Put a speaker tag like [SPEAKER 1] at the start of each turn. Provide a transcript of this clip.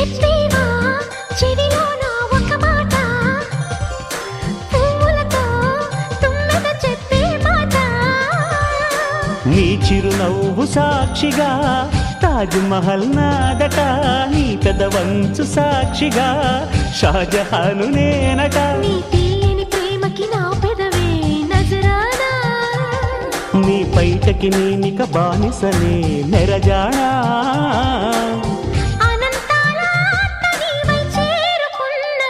[SPEAKER 1] చెప్పేవా చెవిలోన ఒక మాట, పువ్వులతో తుమ్మెద చెప్పే మాట.
[SPEAKER 2] నీ చిరునవ్వు సాక్షిగా తాజ్ మహల్ నాదట, నీ పెదవంచు సాక్షిగా షాజహాను నేనట.
[SPEAKER 1] నీ తీయని ప్రేమకి నా పెదవే నజరానా,
[SPEAKER 2] నీ పైటకి నేనిక బానిసనే నెరజాడా.